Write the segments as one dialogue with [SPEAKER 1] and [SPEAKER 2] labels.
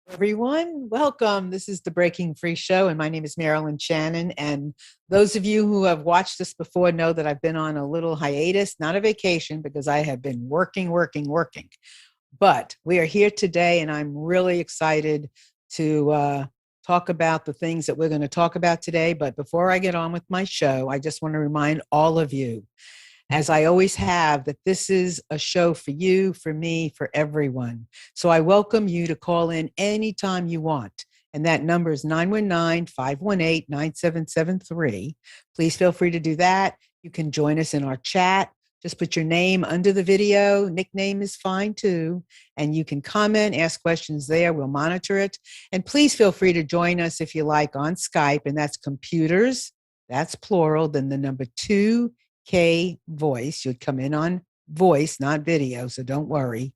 [SPEAKER 1] Everyone, welcome. This is the Breaking Free Show, and my name is Marilyn Shannon. And those of you who have watched this before know that I've been on a little hiatus, not a vacation, because I have been working. But we are here today, and I'm really excited to talk about the things that we're going to talk about today. But before I get on with my show, I just want to remind all of you, as I always have, that this is a show for you, for me, for everyone. So I welcome you to call in anytime you want. And that number is 919-518-9773. Please feel free to do that. You can join us in our chat. Just put your name under the video. Nickname is fine too. And you can comment, ask questions there. We'll monitor it. And please feel free to join us if you like on Skype. And that's computers. That's plural. Then the number 2K voice. You'd come in on voice, not video, so don't worry.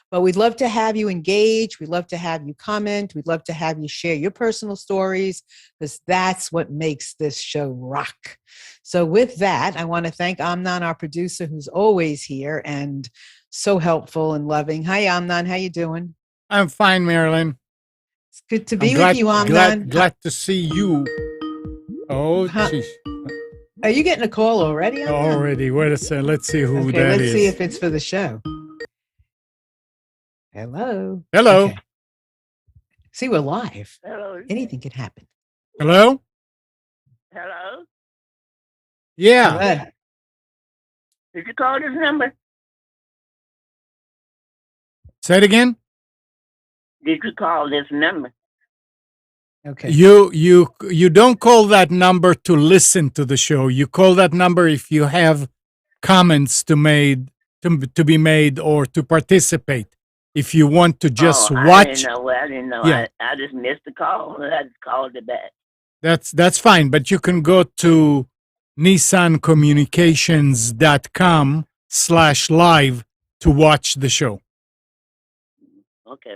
[SPEAKER 1] But we'd love to have you engage. We'd love to have you comment. We'd love to have you share your personal stories, because that's what makes this show rock. So with that, I want to thank Amnon, our producer, who's always here and so helpful and loving. Hi, Amnon. How you doing?
[SPEAKER 2] I'm fine, Marilyn.
[SPEAKER 1] It's good to be with you, Amnon.
[SPEAKER 2] Glad to see you. Oh,
[SPEAKER 1] jeez. Are you getting a call already?
[SPEAKER 2] Already. Wait a second. Let's see who that
[SPEAKER 1] let's
[SPEAKER 2] is.
[SPEAKER 1] See if it's for the show. Hello.
[SPEAKER 2] Okay.
[SPEAKER 1] See, we're live.
[SPEAKER 3] Hello.
[SPEAKER 1] Anything can happen.
[SPEAKER 2] Hello?
[SPEAKER 3] Hello?
[SPEAKER 2] Yeah.
[SPEAKER 3] Did you call this number?
[SPEAKER 2] Say it again?
[SPEAKER 3] Did you call this number?
[SPEAKER 1] Okay.
[SPEAKER 2] You don't call that number to listen to the show. You call that number if you have comments to be made or to participate. If you want to just watch.
[SPEAKER 3] I didn't know.
[SPEAKER 2] Yeah.
[SPEAKER 3] I just missed the call. I just called it back.
[SPEAKER 2] That's fine, but you can go to nissancommunications.com/live to watch the show.
[SPEAKER 3] Okay.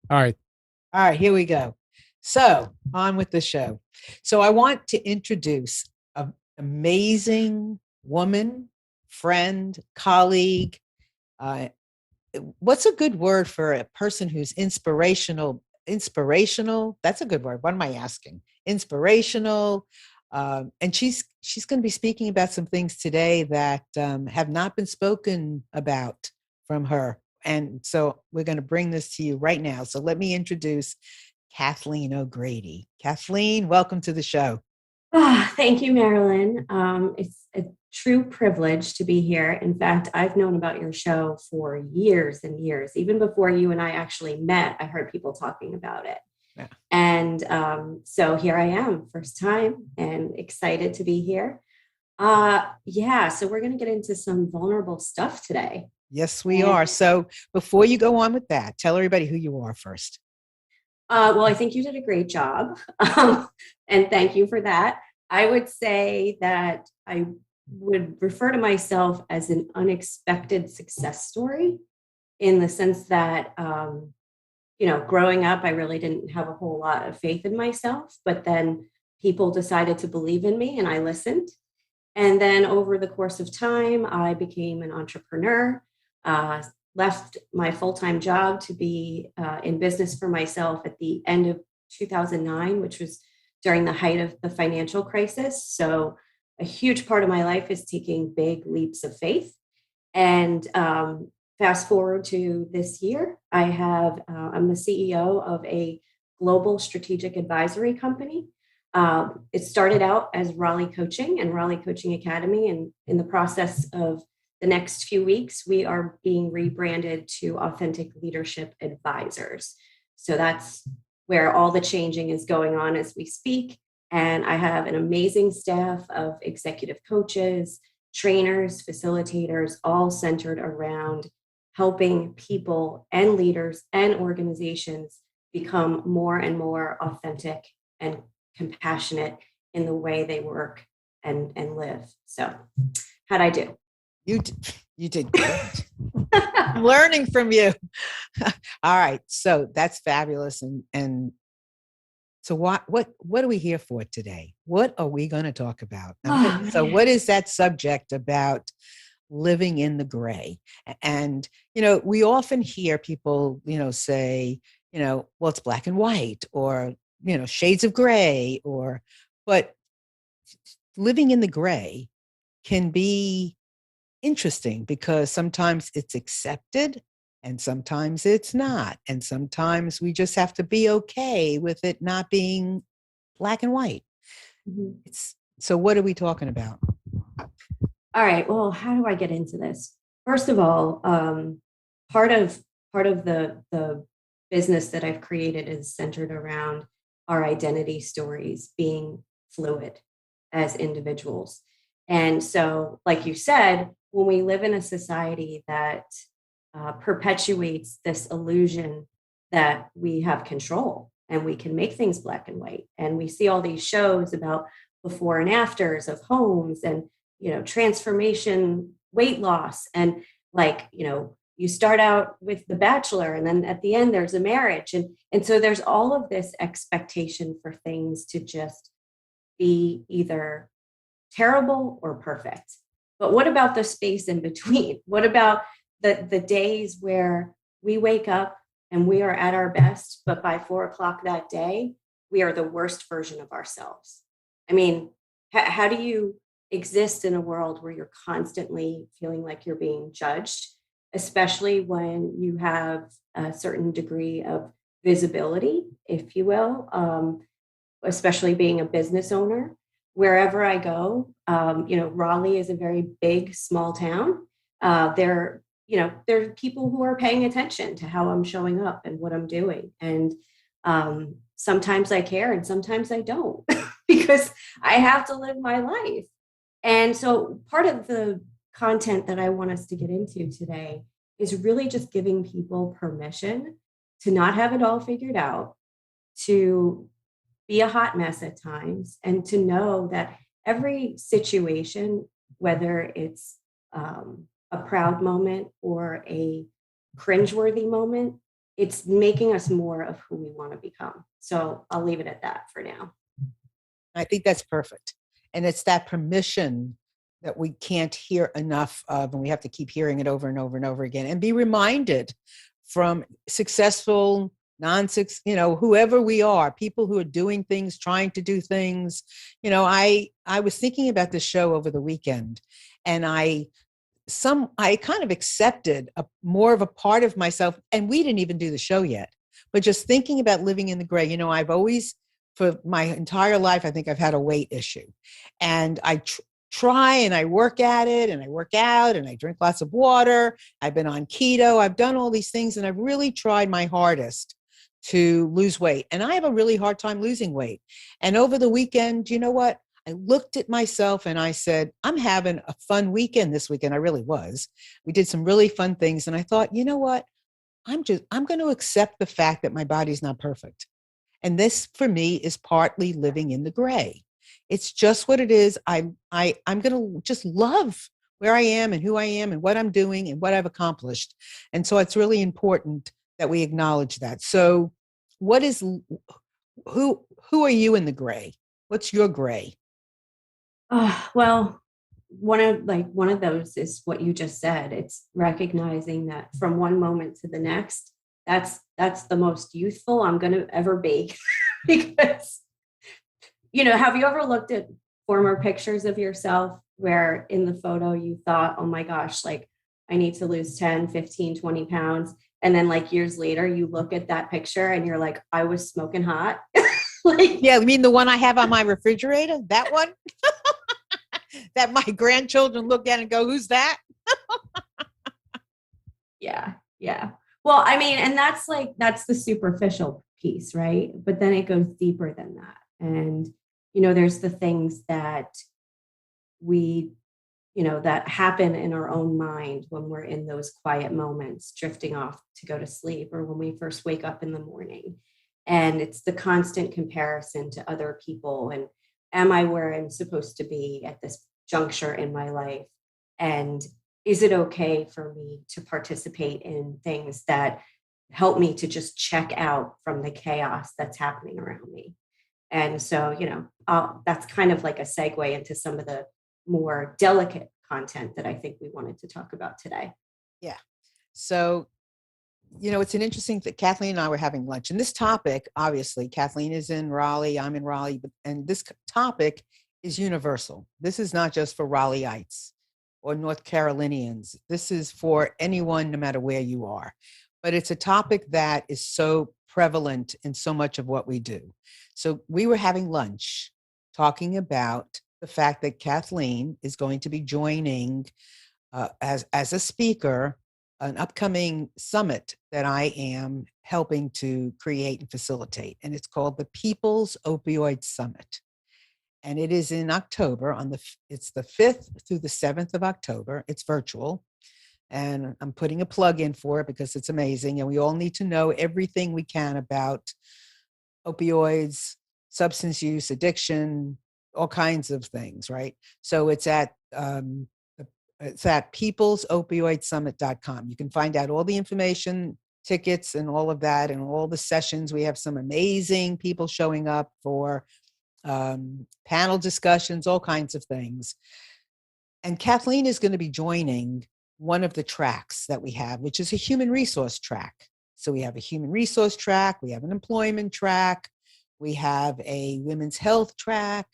[SPEAKER 2] All right,
[SPEAKER 1] here we go. So on with the show. So I want to introduce an amazing woman, friend, colleague. What's a good word for a person who's inspirational? That's a good word. What am I asking? Inspirational. And she's going to be speaking about some things today that have not been spoken about from her. And so we're going to bring this to you right now. So let me introduce Kathleen O'Grady. Kathleen, welcome to the show.
[SPEAKER 4] Thank you, Marilyn. It's a true privilege to be here. In fact, I've known about your show for years and years. Even before you and I actually met, I heard people talking about it.
[SPEAKER 1] Yeah.
[SPEAKER 4] And so here I am, first time, and excited to be here. So we're going to get into some vulnerable stuff today.
[SPEAKER 1] Yes, we are. So before you go on with that, tell everybody who you are first.
[SPEAKER 4] Well, I think you did a great job. And thank you for that. I would say that I would refer to myself as an unexpected success story, in the sense that, growing up, I really didn't have a whole lot of faith in myself, but then people decided to believe in me and I listened. And then over the course of time, I became an entrepreneur, left my full-time job to be in business for myself at the end of 2009, which was during the height of the financial crisis. So a huge part of my life is taking big leaps of faith. And fast forward to this year, I'm the CEO of a global strategic advisory company. It started out as Raleigh Coaching and Raleigh Coaching Academy. And in the process of the next few weeks, we are being rebranded to Authentic Leadership Advisors. So that's where all the changing is going on as we speak. And I have an amazing staff of executive coaches, trainers, facilitators, all centered around helping people and leaders and organizations become more and more authentic and compassionate in the way they work and live. So how'd I do?
[SPEAKER 1] You did great. I'm learning from you. All right. So that's fabulous. And so what are we here for today? What are we going to talk about? So what is that subject about living in the gray. And, we often hear people, say, well, it's black and white, or, shades of gray, but living in the gray can be interesting because sometimes it's accepted and sometimes it's not. And sometimes we just have to be okay with it not being black and white.
[SPEAKER 4] Mhm.
[SPEAKER 1] So what are we talking about?
[SPEAKER 4] All right. Well, how do I get into this? First of all, part of the business that I've created is centered around our identity stories being fluid as individuals. And so, like you said, when we live in a society that perpetuates this illusion that we have control and we can make things black and white, and we see all these shows about before and afters of homes and transformation, weight loss, and you start out with the bachelor and then at the end there's a marriage, and so there's all of this expectation for things to just be either terrible or perfect. But what about the space in between? What about the days where we wake up and we are at our best, but by 4 o'clock that day we are the worst version of ourselves? I mean, how do you exist in a world where you're constantly feeling like you're being judged, especially when you have a certain degree of visibility, if you will, especially being a business owner? Wherever I go, Raleigh is a very big, small town. There are people who are paying attention to how I'm showing up and what I'm doing. And sometimes I care and sometimes I don't because I have to live my life. And so part of the content that I want us to get into today is really just giving people permission to not have it all figured out, to be a hot mess at times, and to know that every situation, whether it's a proud moment or a cringeworthy moment, it's making us more of who we want to become. So I'll leave it at that for now.
[SPEAKER 1] I think that's perfect. And it's that permission that we can't hear enough of, and we have to keep hearing it over and over and over again, and be reminded from successful, whoever we are, people who are doing things, trying to do things. I was thinking about this show over the weekend, and I kind of accepted more of a part of myself, and we didn't even do the show yet, but just thinking about living in the gray. I've always, for my entire life, I think I've had a weight issue, and I try and I work at it, and I work out, and I drink lots of water. I've been on keto. I've done all these things, and I've really tried my hardest to lose weight. And I have a really hard time losing weight. And over the weekend, you know what? I looked at myself and I said, I'm having a fun weekend this weekend. I really was. We did some really fun things. And I thought, you know what? I'm going to accept the fact that my body's not perfect. And this for me is partly living in the gray. It's just what it is. I'm going to just love where I am and who I am and what I'm doing and what I've accomplished. And so it's really important that we acknowledge that. So who are you in the gray? What's your gray?
[SPEAKER 4] Well, one of those is what you just said. It's recognizing that from one moment to the next, that's the most youthful I'm going to ever be. Because, have you ever looked at former pictures of yourself where in the photo you thought, oh my gosh, like I need to lose 10, 15, 20 pounds. And then years later, you look at that picture and you're like, I was smoking hot.
[SPEAKER 1] Yeah, you mean the one I have on my refrigerator? That one? That my grandchildren look at and go, who's that?
[SPEAKER 4] Yeah. Well, I mean, and that's the superficial piece, right? But then it goes deeper than that. And, there's the things that we, that happen in our own mind when we're in those quiet moments, drifting off to go to sleep, or when we first wake up in the morning. And it's the constant comparison to other people. And am I where I'm supposed to be at this juncture in my life? And is it okay for me to participate in things that help me to just check out from the chaos that's happening around me? And so, that's kind of like a segue into some of the more delicate content that I think we wanted to talk about today.
[SPEAKER 1] Yeah. So, it's an interesting that Kathleen and I were having lunch, and this topic, obviously, Kathleen is in Raleigh, I'm in Raleigh, and this topic is universal. This is not just for Raleigheites or North Carolinians. This is for anyone, no matter where you are. But it's a topic that is so prevalent in so much of what we do. So we were having lunch talking about the fact that Kathleen is going to be joining as a speaker an upcoming summit that I am helping to create and facilitate. And it's called the People's Opioid Summit. And it is in October it's the 5th through the 7th of October. It's virtual. And I'm putting a plug in for it because it's amazing. And we all need to know everything we can about opioids, substance use, addiction, all kinds of things, right? So it's at peoplesopioidsummit.com. You can find out all the information, tickets, and all of that, and all the sessions. We have some amazing people showing up for panel discussions, all kinds of things. And Kathleen is going to be joining one of the tracks that we have, which is a human resource track. So we have a human resource track, we have an employment track, we have a women's health track,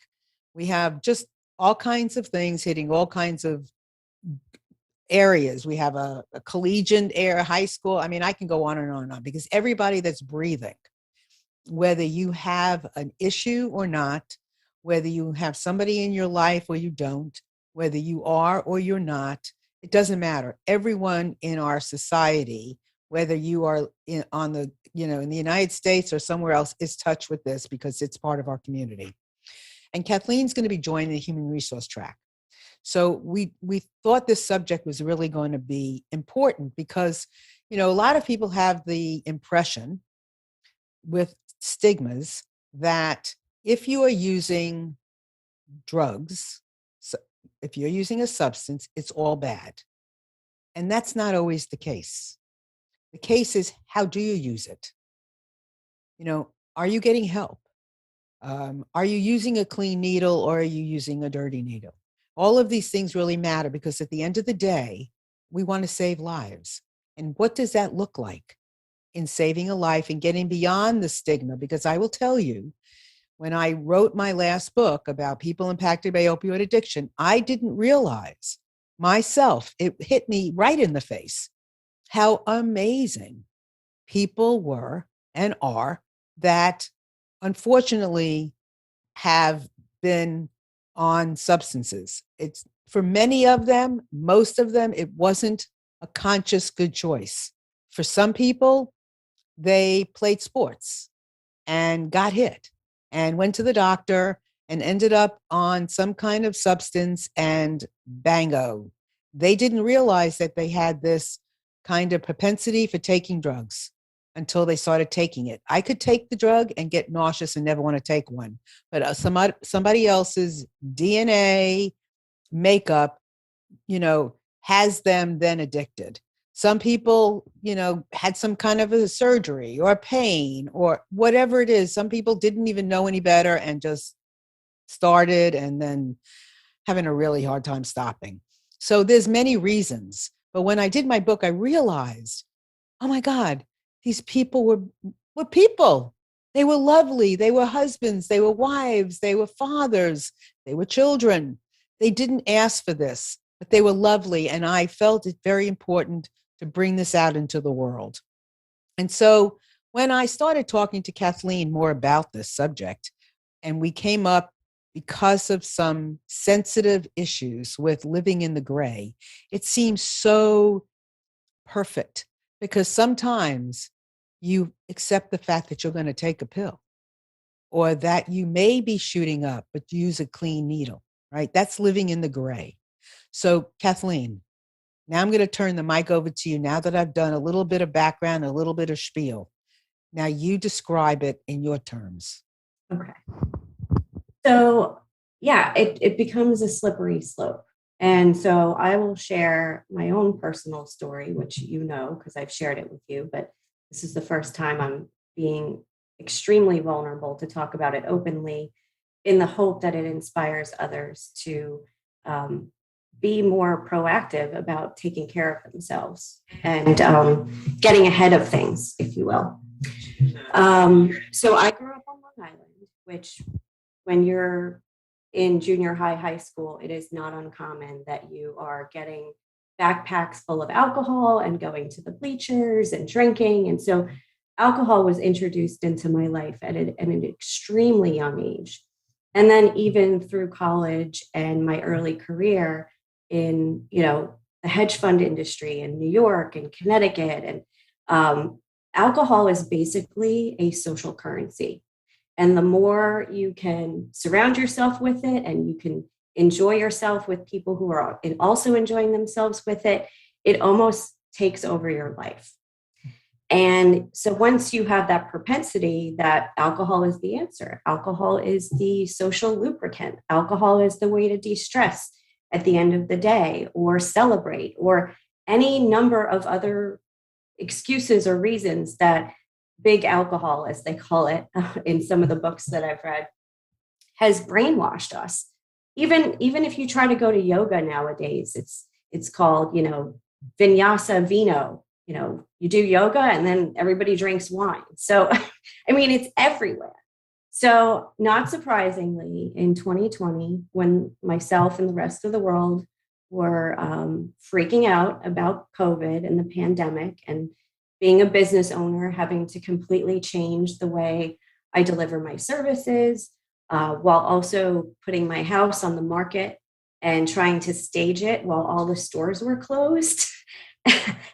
[SPEAKER 1] we have just all kinds of things hitting all kinds of areas. We have a collegiate area, high school. I mean, I can go on and on and on, because everybody that's breathing, whether you have an issue or not, whether you have somebody in your life or you don't, whether you are or you're not, it doesn't matter. Everyone in our society, whether you are in the United States or somewhere else, is touched with this because it's part of our community. And Kathleen's going to be joining the human resource track. So we thought this subject was really going to be important because, a lot of people have the impression with stigmas that if you are using drugs, so if you're using a substance, it's all bad. And that's not always the case. The case is, how do you use it? Are you getting help? Are you using a clean needle or are you using a dirty needle? All of these things really matter because at the end of the day, we want to save lives. And what does that look like in saving a life and getting beyond the stigma? Because I will tell you, when I wrote my last book about people impacted by opioid addiction, I didn't realize myself, it hit me right in the face, how amazing people were and are that unfortunately have been on substances. It's for many of them, most of them, it wasn't a conscious good choice. For some people, they played sports and got hit and went to the doctor and ended up on some kind of substance, and bango, they didn't realize that they had this kind of propensity for taking drugs until they started taking it. I could take the drug and get nauseous and never want to take one, but somebody else's DNA makeup, has them then addicted. Some people, had some kind of a surgery or pain or whatever it is. Some people didn't even know any better and just started and then having a really hard time stopping. So there's many reasons. But when I did my book, I realized, oh my God, these people were people. They were lovely. They were husbands. They were wives. They were fathers. They were children. They didn't ask for this, but they were lovely. And I felt it very important to bring this out into the world. And so when I started talking to Kathleen more about this subject, and we came up because of some sensitive issues with living in the gray, it seems so perfect because sometimes you accept the fact that you're going to take a pill or that you may be shooting up, but use a clean needle, right? That's living in the gray. So Kathleen, now I'm going to turn the mic over to you now that I've done a little bit of background, a little bit of spiel. Now you describe it in your terms.
[SPEAKER 4] Okay. So yeah, it becomes a slippery slope. And so I will share my own personal story, which because I've shared it with you, but this is the first time I'm being extremely vulnerable to talk about it openly in the hope that it inspires others to be more proactive about taking care of themselves and getting ahead of things, if you will. So I grew up on Long Island, which when you're in junior high, high school, it is not uncommon that you are getting backpacks full of alcohol and going to the bleachers and drinking. And so alcohol was introduced into my life at an extremely young age. And then even through college and my early career in, the hedge fund industry in New York and Connecticut. And alcohol is basically a social currency. And the more you can surround yourself with it and you can enjoy yourself with people who are also enjoying themselves with it, it almost takes over your life. And so once you have that propensity that alcohol is the answer, alcohol is the social lubricant, alcohol is the way to de-stress at the end of the day or celebrate or any number of other excuses or reasons that big alcohol, as they call it in some of the books that I've read, has brainwashed us. Even if you try to go to yoga nowadays, it's called, vinyasa vino. You do yoga and then everybody drinks wine. So, I mean, it's everywhere. So not surprisingly, in 2020, when myself and the rest of the world were freaking out about COVID and the pandemic and being a business owner, having to completely change the way I deliver my services, while also putting my house on the market and trying to stage it while all the stores were closed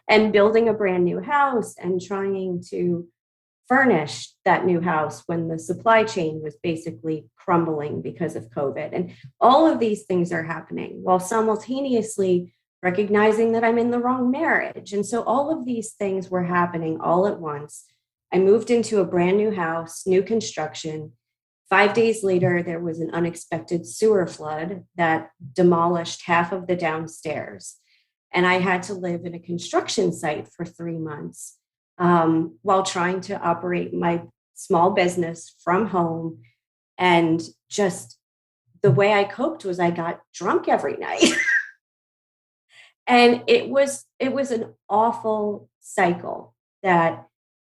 [SPEAKER 4] and building a brand new house and trying to furnish that new house when the supply chain was basically crumbling because of COVID. And all of these things are happening while simultaneously recognizing that I'm in the wrong marriage. And so all of these things were happening all at once. I moved into a brand new house, new construction. 5 days later, there was an unexpected sewer flood that demolished half of the downstairs. And I had to live in a construction site for 3 months while trying to operate my small business from home. And just the way I coped was I got drunk every night. And it was an awful cycle that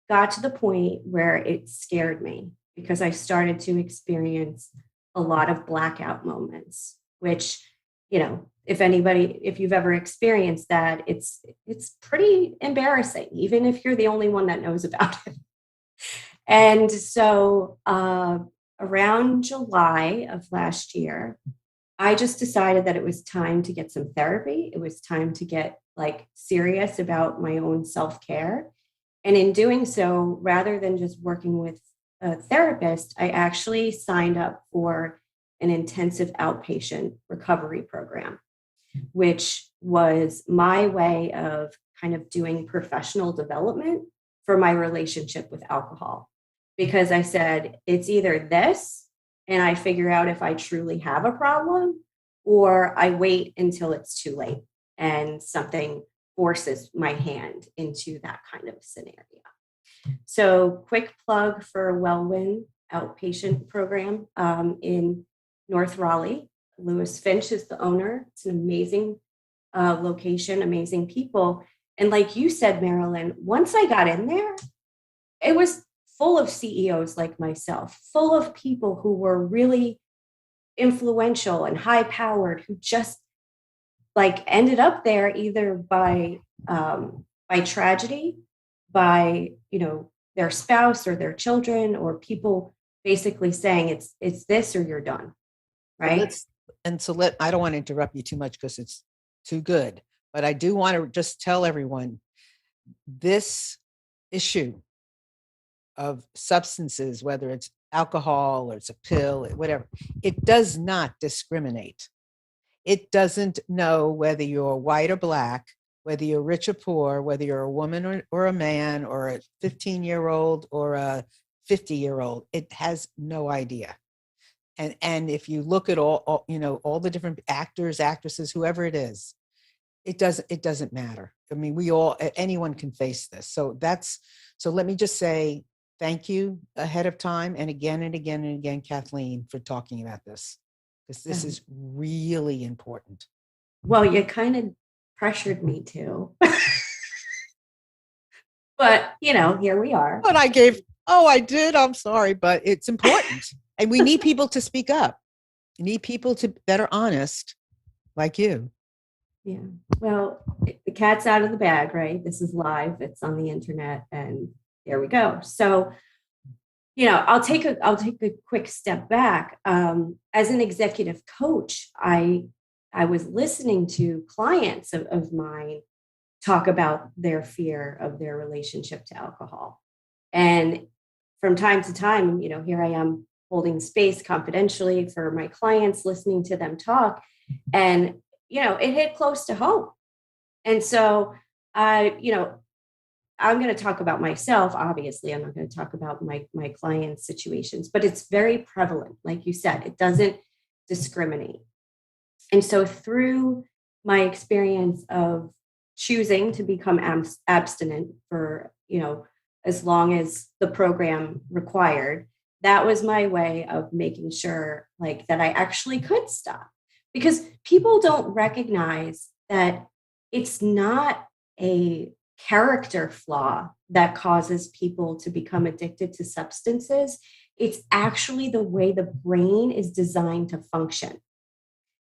[SPEAKER 4] got to the point where it scared me because I started to experience a lot of blackout moments, which, if you've ever experienced that, it's pretty embarrassing, even if you're the only one that knows about it. And so around July of last year, I just decided that it was time to get some therapy. It was time to get serious about my own self-care. And in doing so, rather than just working with a therapist, I actually signed up for an intensive outpatient recovery program, which was my way of kind of doing professional development for my relationship with alcohol. Because I said, it's either this and I figure out if I truly have a problem, or I wait until it's too late and something forces my hand into that kind of scenario. So quick plug for Wellwin outpatient program in North Raleigh. Lewis Finch is the owner. It's an amazing location, amazing people. And like you said, Marilyn, once I got in there, it was full of CEOs like myself, full of people who were really influential and high powered, who just ended up there either by tragedy, by their spouse or their children, or people basically saying it's this or you're done, right?
[SPEAKER 1] I don't want to interrupt you too much because it's too good, but I do want to just tell everyone this issue of substances, whether it's alcohol or it's a pill, whatever, it does not discriminate. It doesn't know whether you're white or black, whether you're rich or poor, whether you're a woman or a man, or a 15-year-old or a 50-year-old. It has no idea. And if you look at all the different actors, actresses, whoever it is, it doesn't matter. I mean, anyone can face this. So let me just say thank you ahead of time, and again and again and again, Kathleen, for talking about this, because this is really important.
[SPEAKER 4] Well, you kind of pressured me to. But, here we are.
[SPEAKER 1] But I did. I'm sorry, but it's important. And we need people to speak up. We need people that are honest, like you.
[SPEAKER 4] Yeah. Well, the cat's out of the bag, right? This is live. It's on the internet, and there we go. So, I'll take a quick step back. As an executive coach, I was listening to clients of mine talk about their fear of their relationship to alcohol. And from time to time, here I am holding space confidentially for my clients, listening to them talk. And, it hit close to home. And so I'm going to talk about myself. Obviously, I'm not going to talk about my clients' situations, but it's very prevalent. Like you said, it doesn't discriminate. And so through my experience of choosing to become abstinent for, as long as the program required, that was my way of making sure that I actually could stop, because people don't recognize that it's not a character flaw that causes people to become addicted to substances. It's actually the way the brain is designed to function.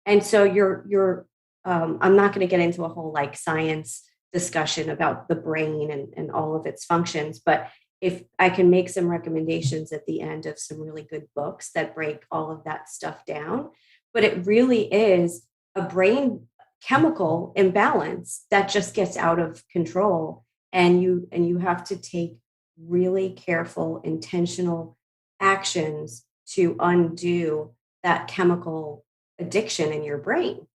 [SPEAKER 4] And so I'm not going to get into a whole science discussion about the brain and all of its functions, but if I can make some recommendations at the end of some really good books that break all of that stuff down. But it really is a brain chemical imbalance that just gets out of control. And you have to take really careful, intentional actions to undo that chemical addiction in your brain.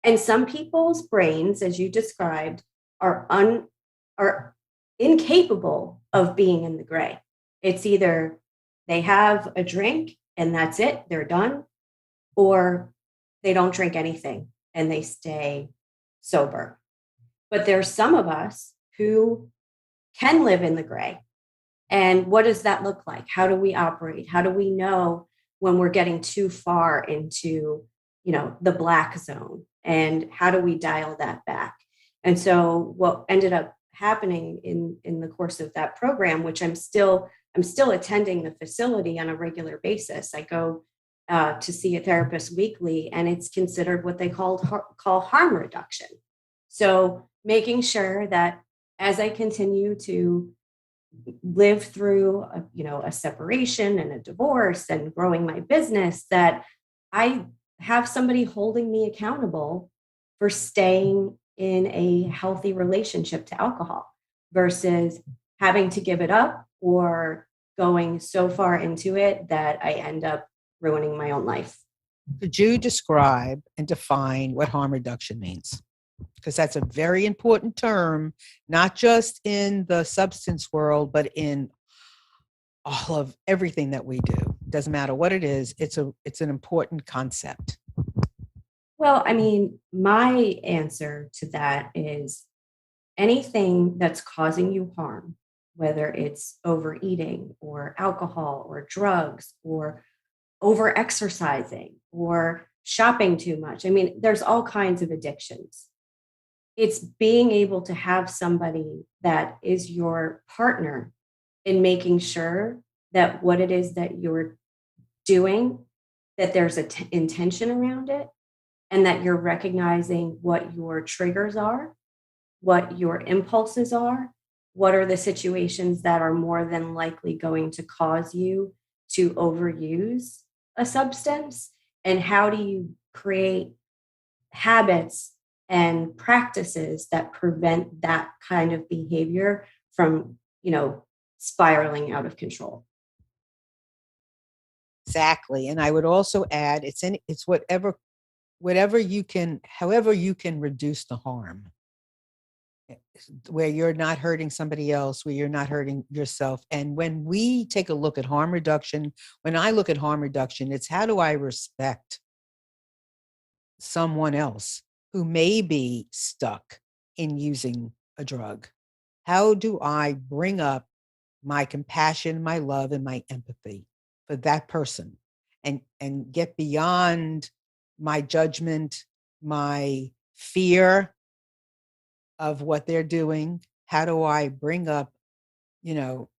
[SPEAKER 4] And some people's brains, as you described, are incapable of being in the gray. It's either they have a drink and that's it, they're done, or they don't drink anything and they stay sober. But there's some of us who can live in the gray. And what does that look like? How do we operate? How do we know when we're getting too far into, the black zone? And how do we dial that back? And so what ended up happening in the course of that program, which I'm still attending the facility on a regular basis. I go to see a therapist weekly, and it's considered what they call harm reduction. So making sure that as I continue to live through a separation and a divorce and growing my business, that I have somebody holding me accountable for staying in a healthy relationship to alcohol versus having to give it up or going so far into it that I end up ruining my own life.
[SPEAKER 1] Could you describe and define what harm reduction means? Because that's a very important term, not just in the substance world, but in all of everything that we do. Doesn't matter what it is, it's an important concept.
[SPEAKER 4] Well, I mean, my answer to that is anything that's causing you harm, whether it's overeating or alcohol or drugs or over exercising or shopping too much. I mean, there's all kinds of addictions. It's being able to have somebody that is your partner in making sure that what it is that you're doing, that there's an intention around it, and that you're recognizing what your triggers are, what your impulses are, what are the situations that are more than likely going to cause you to overuse a substance, and how do you create habits and practices that prevent that kind of behavior from, spiraling out of control.
[SPEAKER 1] Exactly. And I would also add, it's whatever you can, however you can reduce the harm, where you're not hurting somebody else, where you're not hurting yourself. And when we take a look at harm reduction, when I look at harm reduction, it's how do I respect someone else who may be stuck in using a drug? How do I bring up my compassion, my love, and my empathy for that person and get beyond my judgment my fear of what they're doing? How do I bring up,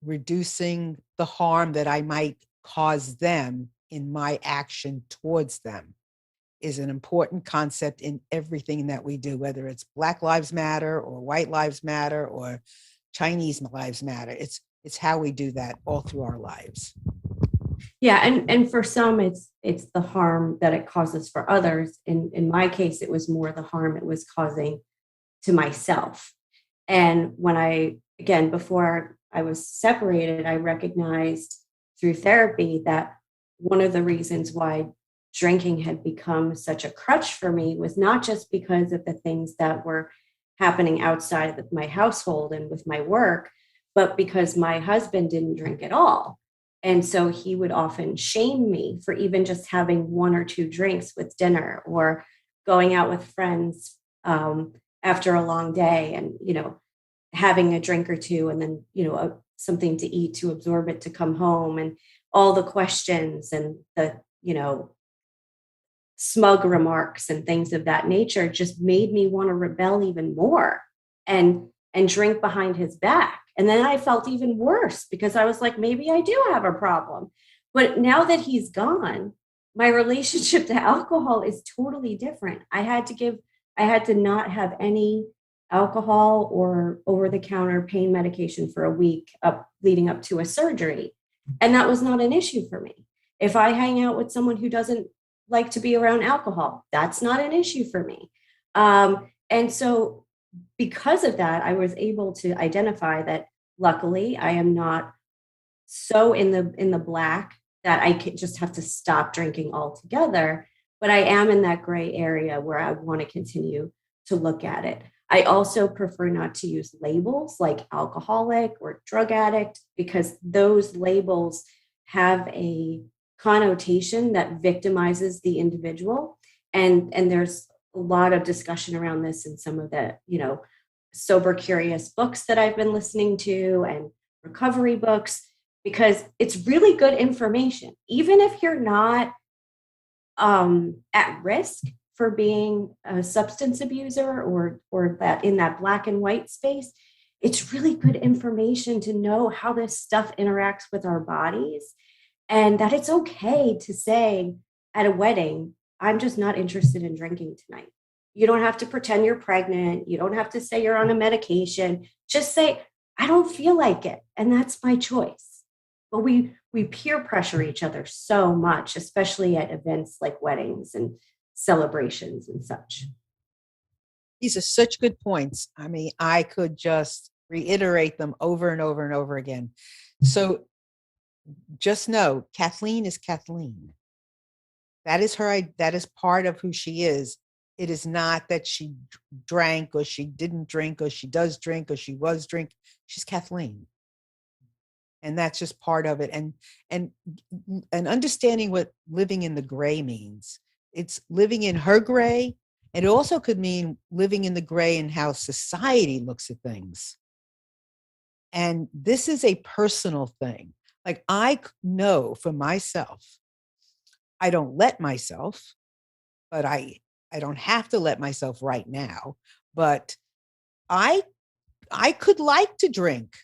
[SPEAKER 1] reducing the harm that I might cause them in my action towards them is an important concept in everything that we do, whether it's Black Lives Matter or White Lives Matter or Chinese Lives Matter. It's how we do that all through our lives.
[SPEAKER 4] Yeah, and for some, it's the harm that it causes for others. In my case, it was more the harm it was causing to myself. And when again, before I was separated, I recognized through therapy that one of the reasons why drinking had become such a crutch for me was not just because of the things that were happening outside of my household and with my work, but because my husband didn't drink at all. And so he would often shame me for even just having one or two drinks with dinner or going out with friends after a long day and, having a drink or two and then, something to eat to absorb it to come home, and all the questions and the, smug remarks and things of that nature just made me want to rebel even more and drink behind his back. And then I felt even worse because I was like, maybe I do have a problem. But now that he's gone, my relationship to alcohol is totally different. I had to not have any alcohol or over-the-counter pain medication for a week leading up to a surgery. And that was not an issue for me. If I hang out with someone who doesn't like to be around alcohol, that's not an issue for me. And so because of that, I was able to identify that luckily I am not so in the black that I could just have to stop drinking altogether, but I am in that gray area where I want to continue to look at it. I also prefer not to use labels like alcoholic or drug addict because those labels have a connotation that victimizes the individual. And there's a lot of discussion around this in some of the, sober curious books that I've been listening to and recovery books, because it's really good information. Even if you're not at risk for being a substance abuser or that in that black and white space, it's really good information to know how this stuff interacts with our bodies, and that it's okay to say at a wedding, I'm just not interested in drinking tonight. You don't have to pretend you're pregnant. You don't have to say you're on a medication. Just say, I don't feel like it. And that's my choice. But we peer pressure each other so much, especially at events like weddings and celebrations and such.
[SPEAKER 1] These are such good points. I mean, I could just reiterate them over and over and over again. So just know Kathleen is Kathleen. That is part of who she is. It is not that she drank or she didn't drink or she does drink or she was drink. She's Kathleen. And that's just part of it. And understanding what living in the gray means. It's living in her gray. It also could mean living in the gray and how society looks at things. And this is a personal thing. Like I know for myself, I don't let myself, but I don't have to let myself right now, but I could like to drink.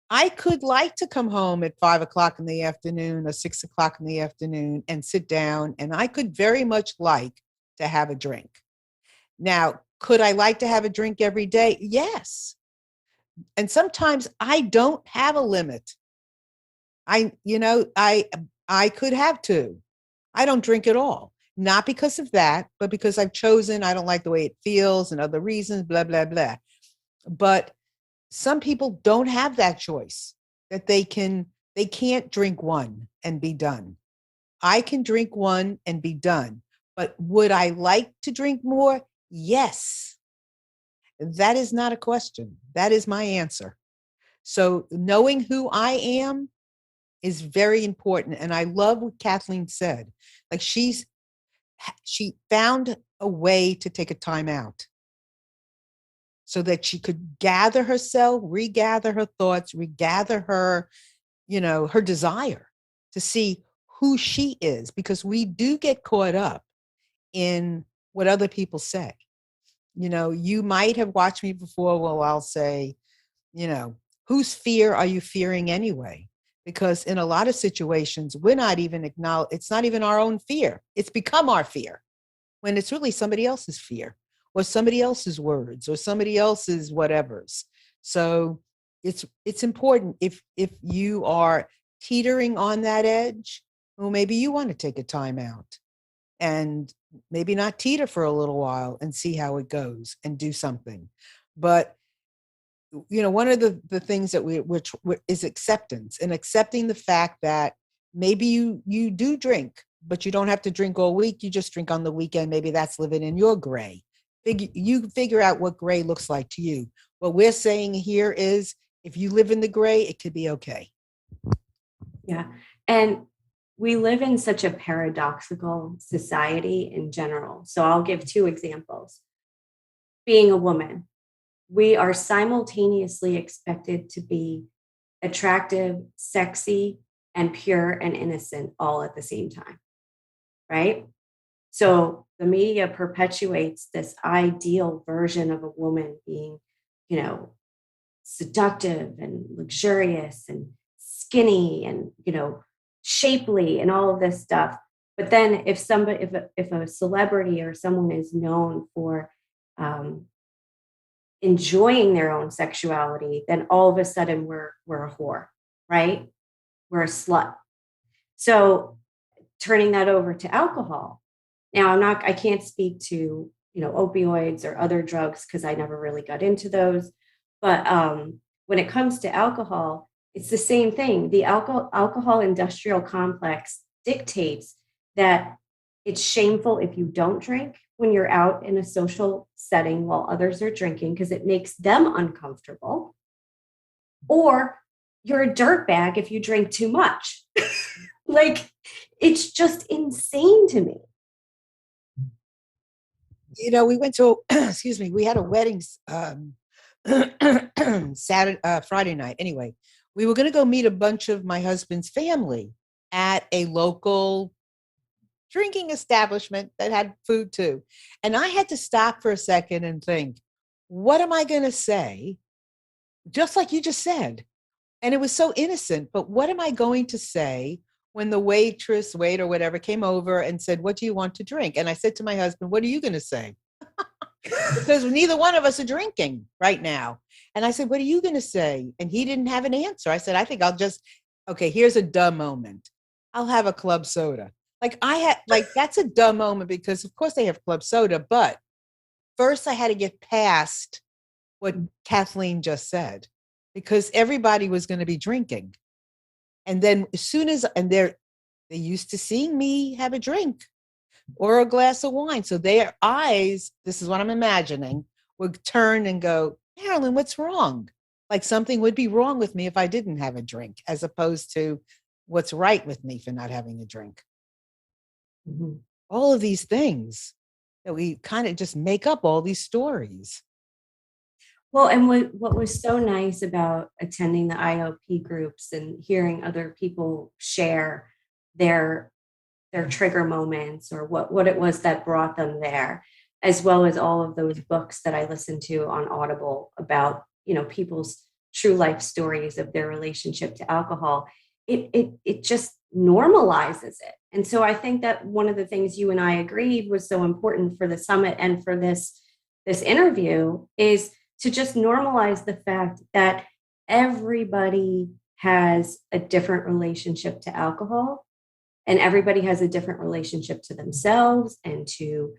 [SPEAKER 1] I could like to come home at 5 o'clock in the afternoon or 6 o'clock in the afternoon and sit down, and I could very much like to have a drink. Now, could I like to have a drink every day? Yes. And sometimes I don't have a limit. I could have two. I don't drink at all. Not because of that, but because I've chosen, I don't like the way it feels and other reasons, blah, blah, blah. But some people don't have that choice, that they can't drink one and be done. I can drink one and be done. But would I like to drink more? Yes. That is not a question. That is my answer. So knowing who I am is very important. And I love what Kathleen said. Like she found a way to take a time out so that she could gather herself, regather her thoughts, regather her, her desire to see who she is, because we do get caught up in what other people say. You know, you might have watched me before. Well, I'll say, you know, whose fear are you fearing anyway? Because in a lot of situations, we're not even acknowledge, it's not even our own fear. It's become our fear when it's really somebody else's fear or somebody else's words or somebody else's whatevers. So it's important if you are teetering on that edge, well, maybe you want to take a time out and maybe not teeter for a little while and see how it goes and do something. But you know, one of the things that which is acceptance, and accepting the fact that maybe you do drink, but you don't have to drink all week. You just drink on the weekend. Maybe that's living in your gray. You figure out what gray looks like to you. What we're saying here is, if you live in the gray, it could be okay.
[SPEAKER 4] Yeah. And we live in such a paradoxical society in general. So I'll give two examples. Being a woman, we are simultaneously expected to be attractive, sexy, and pure and innocent all at the same time, right? So the media perpetuates this ideal version of a woman being, you know, seductive and luxurious and skinny and, you know, shapely and all of this stuff. But then if somebody, if a celebrity or someone is known for enjoying their own sexuality, then all of a sudden we're a whore, right? We're a slut. So turning that over to alcohol. Now I can't speak to, you know, opioids or other drugs because I never really got into those. But when it comes to alcohol, it's the same thing. The alcohol industrial complex dictates that it's shameful if you don't drink when you're out in a social setting while others are drinking because it makes them uncomfortable. Or you're a dirtbag if you drink too much. Like, it's just insane to me.
[SPEAKER 1] You know, we went to, excuse me, we had a wedding Friday night. Anyway, we were going to go meet a bunch of my husband's family at a local drinking establishment that had food too. And I had to stop for a second and think, what am I going to say? Just like you just said. And it was so innocent, but what am I going to say when the waitress, waiter, whatever came over and said, what do you want to drink? And I said to my husband, what are you going to say? Because neither one of us are drinking right now. And I said, what are you going to say? And he didn't have an answer. I said, I think I'll just, okay, here's a dumb moment. I'll have a club soda. That's a dumb moment because of course they have club soda, but first I had to get past what Kathleen just said because everybody was going to be drinking. And then as soon as, and they used to seeing me have a drink or a glass of wine. So their eyes, this is what I'm imagining, would turn and go, Marilyn, what's wrong? Like something would be wrong with me if I didn't have a drink, as opposed to what's right with me for not having a drink. Mm-hmm. All of these things that we kind of just make up all these stories.
[SPEAKER 4] Well, and what was so nice about attending the IOP groups and hearing other people share their trigger moments or what it was that brought them there, as well as all of those books that I listened to on Audible about, you know, people's true life stories of their relationship to alcohol, it just normalizes it. And so I think that one of the things you and I agreed was so important for the summit and for this interview is to just normalize the fact that everybody has a different relationship to alcohol and everybody has a different relationship to themselves and to,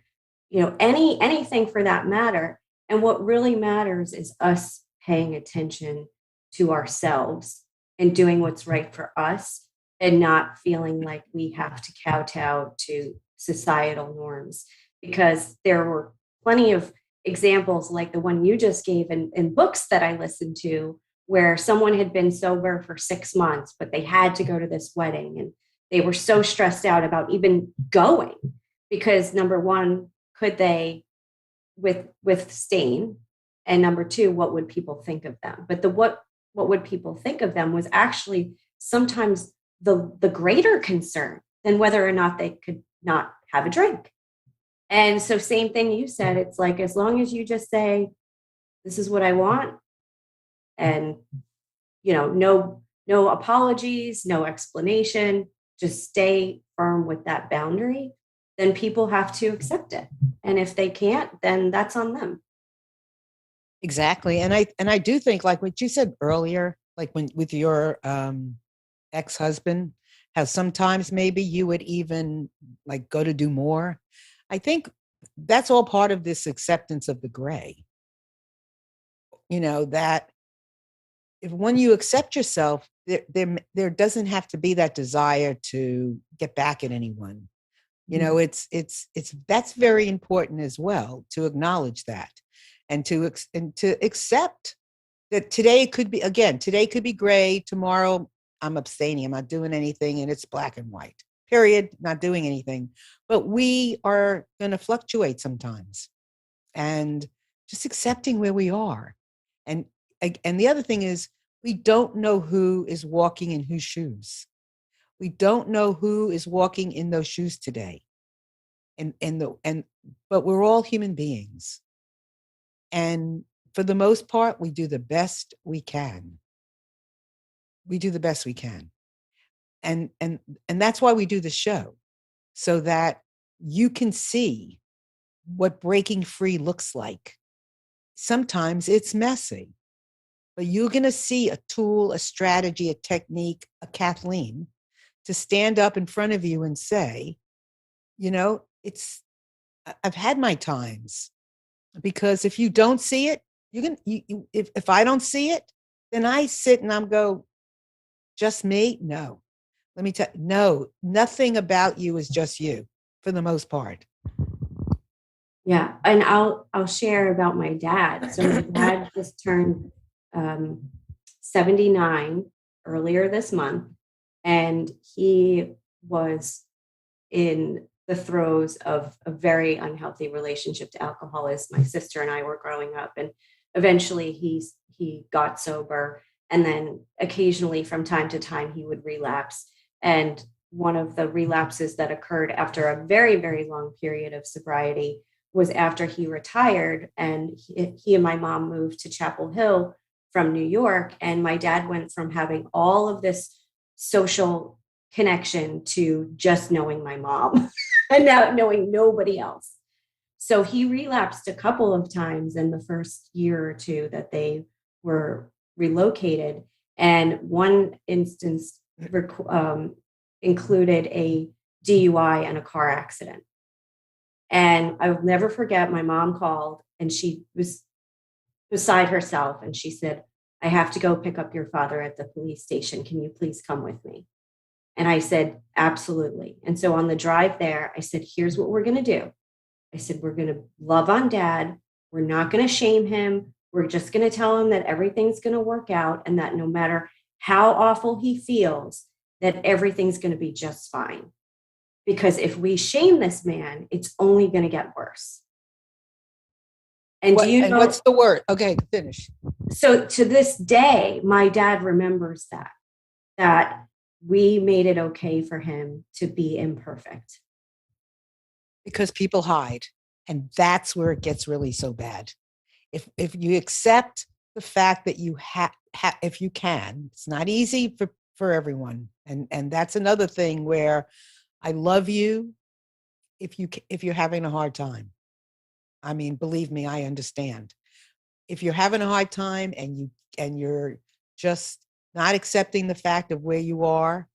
[SPEAKER 4] you know, anything for that matter. And what really matters is us paying attention to ourselves and doing what's right for us and not feeling like we have to kowtow to societal norms, because there were plenty of examples like the one you just gave in books that I listened to where someone had been sober for 6 months, but they had to go to this wedding and they were so stressed out about even going because number one, could they withstand? And number two, what would people think of them? But what would people think of them was actually sometimes the greater concern than whether or not they could not have a drink. And so same thing you said, it's like, as long as you just say, this is what I want, and no apologies, no explanation, just stay firm with that boundary, then people have to accept it. And if they can't, then that's on them.
[SPEAKER 1] Exactly. And I do think, like what you said earlier, like when with your ex-husband, how sometimes maybe you would even like go to do more. I think that's all part of this acceptance of the gray. That if when you accept yourself, there doesn't have to be that desire to get back at anyone. It's that's very important as well, to acknowledge that, and to accept that today could be gray, tomorrow I'm abstaining, I'm not doing anything, and it's black and white, period, not doing anything. But we are going to fluctuate sometimes, and just accepting where we are. And the other thing is, we don't know who is walking in whose shoes. We don't know who is walking in those shoes today. But we're all human beings. And for the most part, we do the best we can. We do the best we can. And that's why we do the show, so that you can see what breaking free looks like. Sometimes it's messy, but you're going to see a tool, a strategy, a technique, a Kathleen to stand up in front of you and say, I've had my times. Because if you don't see it, if I don't see it, then I sit and I'm go, just me? No. Let me tell you, no, nothing about you is just you for the most part.
[SPEAKER 4] Yeah. And I'll share about my dad. So my dad just turned 79 earlier this month, and he was in the throes of a very unhealthy relationship to alcohol as my sister and I were growing up. And eventually he got sober. And then occasionally from time to time he would relapse. And one of the relapses that occurred after a very, very long period of sobriety was after he retired, and he and my mom moved to Chapel Hill from New York. And my dad went from having all of this social connection to just knowing my mom and now knowing nobody else. So he relapsed a couple of times in the first year or two that they were relocated. And one instance included a DUI and a car accident. And I will never forget, my mom called and she was beside herself. And she said, I have to go pick up your father at the police station. Can you please come with me? And I said, absolutely. And so on the drive there, I said, here's what we're going to do. I said, we're going to love on Dad. We're not going to shame him. We're just going to tell him that everything's going to work out, and that no matter how awful he feels, that everything's going to be just fine. Because if we shame this man, it's only going to get worse. And do you know
[SPEAKER 1] what's the word? Okay, finish.
[SPEAKER 4] So to this day, my dad remembers that we made it okay for him to be imperfect.
[SPEAKER 1] Because people hide, and that's where it gets really so bad. If you accept the fact that you have, if you can, it's not easy for everyone, and that's another thing where I love you if you're having a hard time. I mean, believe me, I understand. If you're having a hard time and you're just not accepting the fact of where you are,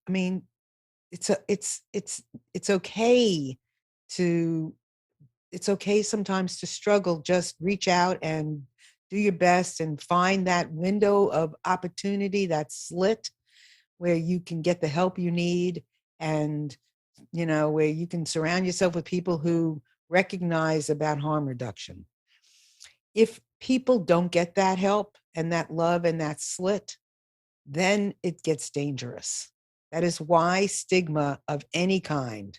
[SPEAKER 1] I mean, it's okay it's okay sometimes to struggle. Just reach out and do your best and find that window of opportunity, that slit where you can get the help you need, and where you can surround yourself with people who recognize about harm reduction. If people don't get that help and that love and that slit, then it gets dangerous. That is why stigma of any kind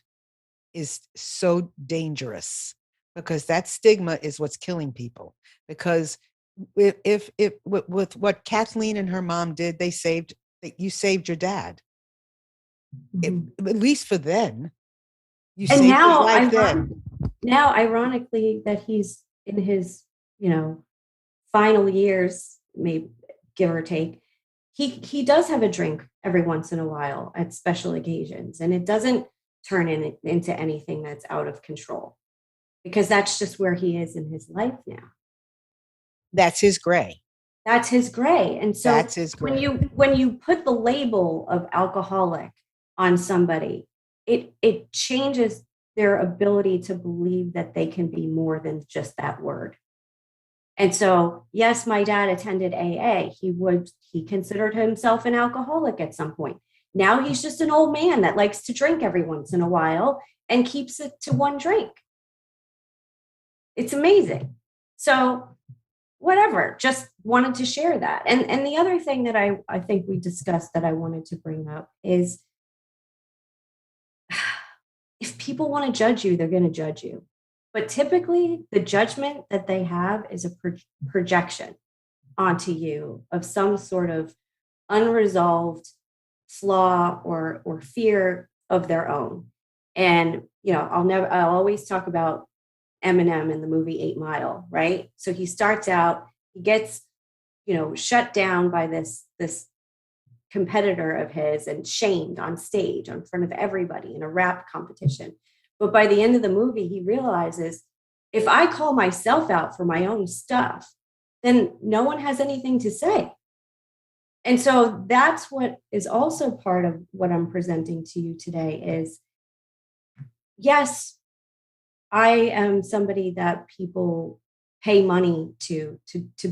[SPEAKER 1] is so dangerous, because that stigma is what's killing people. Because if with what Kathleen and her mom did, you saved your dad.
[SPEAKER 4] Mm-hmm.
[SPEAKER 1] At least for then, You
[SPEAKER 4] And
[SPEAKER 1] saved his
[SPEAKER 4] now,
[SPEAKER 1] life then.
[SPEAKER 4] ironically, that he's in his, final years, maybe give or take, he does have a drink every once in a while at special occasions, and it doesn't turn into anything that's out of control, because that's just where he is in his life now.
[SPEAKER 1] That's his gray.
[SPEAKER 4] That's his gray. And so
[SPEAKER 1] That's his gray.
[SPEAKER 4] when you put the label of alcoholic on somebody, it changes their ability to believe that they can be more than just that word. And so, yes, my dad attended AA. He considered himself an alcoholic at some point. Now he's just an old man that likes to drink every once in a while and keeps it to one drink. It's amazing. So whatever, just wanted to share that. And the other thing that I think we discussed that I wanted to bring up is, if people want to judge you, they're going to judge you. But typically, the judgment that they have is a projection onto you of some sort of unresolved flaw or fear of their own. And I'll always talk about Eminem in the movie 8 Mile, right? So he starts out, he gets shut down by this competitor of his and shamed on stage in front of everybody in a rap competition. But by the end of the movie, he realizes, if I call myself out for my own stuff, then no one has anything to say. And so that's what is also part of what I'm presenting to you today is, yes, I am somebody that people pay money to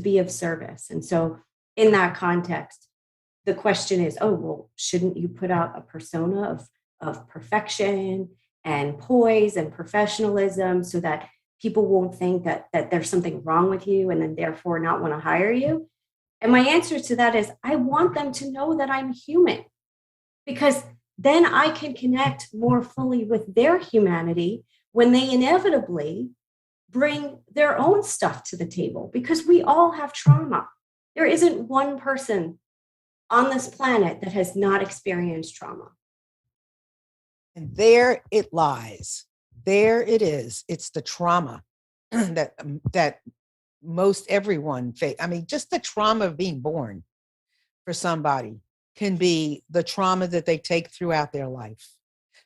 [SPEAKER 4] be of service. And so in that context, the question is, oh, well, shouldn't you put out a persona of perfection and poise and professionalism so that people won't think that there's something wrong with you and then therefore not want to hire you? And my answer to that is, I want them to know that I'm human, because then I can connect more fully with their humanity when they inevitably bring their own stuff to the table, because we all have trauma. There isn't one person on this planet that has not experienced trauma.
[SPEAKER 1] And there it lies. There it is. It's the trauma that most everyone face. I mean, just the trauma of being born for somebody can be the trauma that they take throughout their life.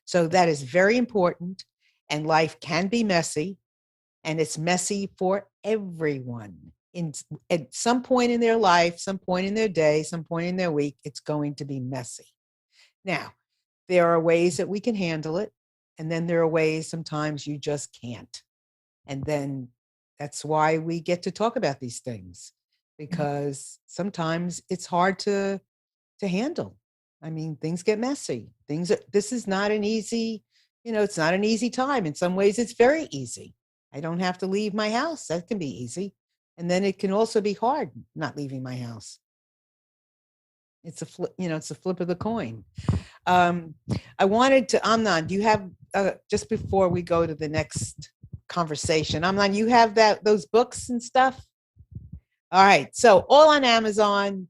[SPEAKER 1] So that is very important. And life can be messy, and it's messy for everyone. At some point in their life, some point in their day, some point in their week, it's going to be messy. Now, there are ways that we can handle it, and then there are ways sometimes you just can't. And then that's why we get to talk about these things, because sometimes it's hard to handle. I mean, things get messy. This is not an easy, it's not an easy time. In some ways, it's very easy. I don't have to leave my house. That can be easy. And then it can also be hard not leaving my house. It's a flip, it's a flip of the coin. I wanted to, Amnon, do you have, just before we go to the next conversation, Amnon, you have those books and stuff? All right. So all on Amazon,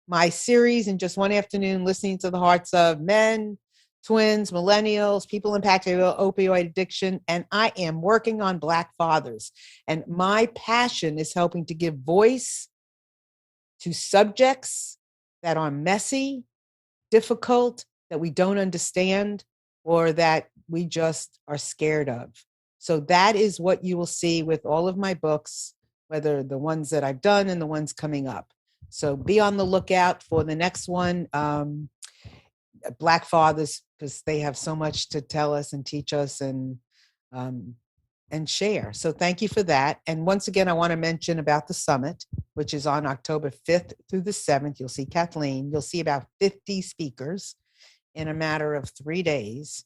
[SPEAKER 1] my series in just one afternoon, listening to the hearts of men, twins, millennials, people impacted by opioid addiction. And I am working on Black fathers. And my passion is helping to give voice to subjects that are messy, difficult, that we don't understand, or that we just are scared of. So that is what you will see with all of my books, whether the ones that I've done and the ones coming up. So be on the lookout for the next one, Black fathers, because they have so much to tell us and teach us and share. So thank you for that. And once again, I want to mention about the summit, which is on October 5th through the 7th. You'll see Kathleen. You'll see about 50 speakers in a matter of 3 days.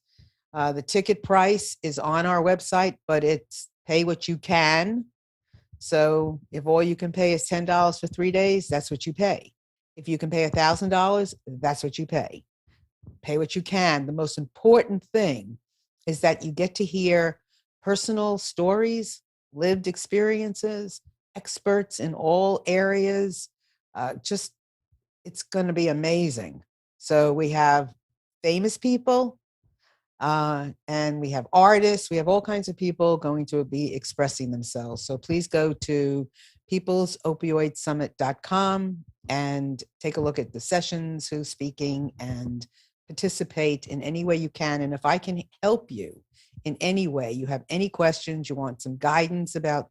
[SPEAKER 1] The ticket price is on our website, but it's pay what you can. So if all you can pay is $10 for 3 days, that's what you pay. If you can pay $1,000, that's what you pay. Pay what you can. The most important thing is that you get to hear personal stories, lived experiences, experts in all areas. It's going to be amazing. So we have famous people, And we have artists, we have all kinds of people going to be expressing themselves. So please go to peoplesopioidsummit.com and take a look at the sessions, who's speaking, and participate in any way you can. And if I can help you in any way, you have any questions, you want some guidance about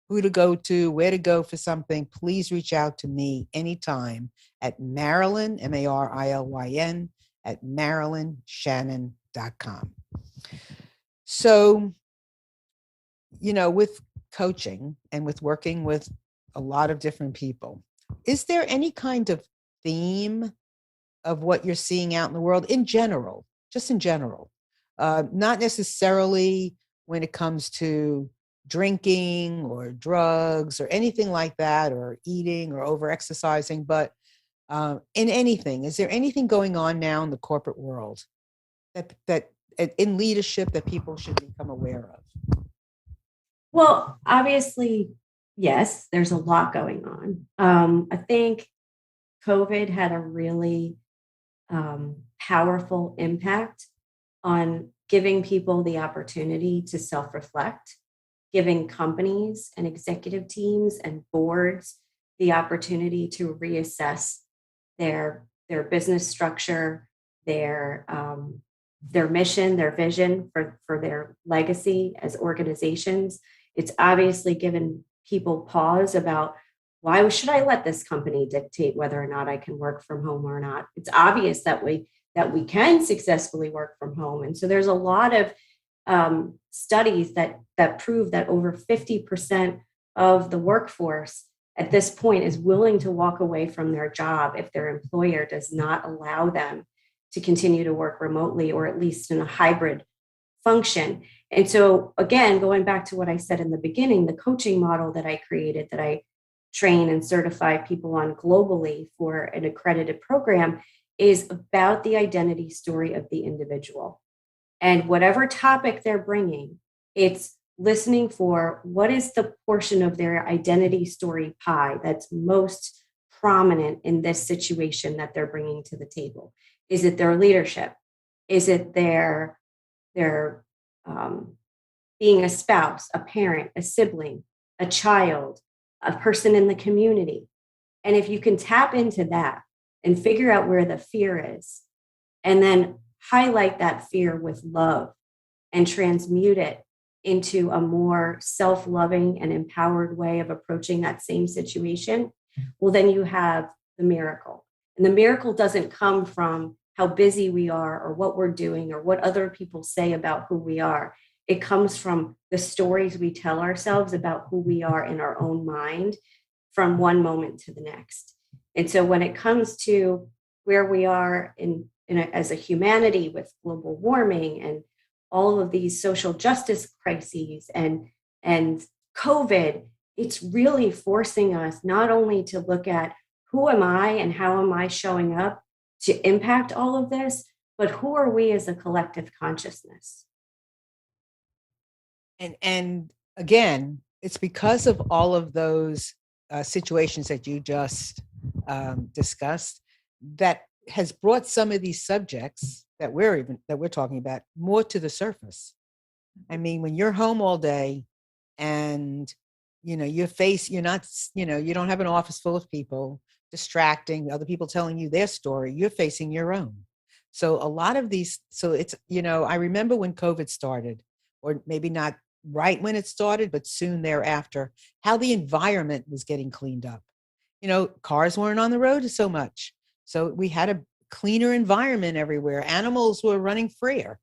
[SPEAKER 1] who to go to, where to go for something, please reach out to me anytime at Marilyn, Marilyn, at MarilynShannon.com. So, with coaching and with working with a lot of different people, is there any kind of theme of what you're seeing out in the world in general, just in general? Not necessarily when it comes to drinking or drugs or anything like that, or eating or over exercising, but in anything. Is there anything going on now in the corporate world that in leadership that people should become aware of?
[SPEAKER 4] Well, obviously, yes, there's a lot going on. I think COVID had a really powerful impact on giving people the opportunity to self-reflect, giving companies and executive teams and boards the opportunity to reassess their business structure, their mission, their vision for their legacy as organizations. It's obviously given people pause about, why should I let this company dictate whether or not I can work from home or not? It's obvious that we can successfully work from home. And so there's a lot of studies that prove that over 50% of the workforce at this point is willing to walk away from their job if their employer does not allow them to continue to work remotely, or at least in a hybrid function. And so again, going back to what I said in the beginning, the coaching model that I created, that I train and certify people on globally for an accredited program, is about the identity story of the individual. And whatever topic they're bringing, it's listening for what is the portion of their identity story pie that's most prominent in this situation that they're bringing to the table. Is it their leadership? Is it their being a spouse, a parent, a sibling, a child, a person in the community? And if you can tap into that and figure out where the fear is, and then highlight that fear with love and transmute it into a more self-loving and empowered way of approaching that same situation, well, then you have the miracle. And the miracle doesn't come from how busy we are or what we're doing or what other people say about who we are. It comes from the stories we tell ourselves about who we are in our own mind from one moment to the next. And so when it comes to where we are as a humanity with global warming and all of these social justice crises and COVID, it's really forcing us not only to look at who am I and how am I showing up to impact all of this, but who are we as a collective consciousness?
[SPEAKER 1] And again, it's because of all of those situations that you just discussed that has brought some of these subjects that we're talking about more to the surface. I mean, when you're home all day and you don't have an office full of people distracting, other people telling you their story, you're facing your own. So a lot of these, I remember when COVID started, or maybe not right when it started, but soon thereafter, how the environment was getting cleaned up. Cars weren't on the road so much. So we had a cleaner environment everywhere. Animals were running freer.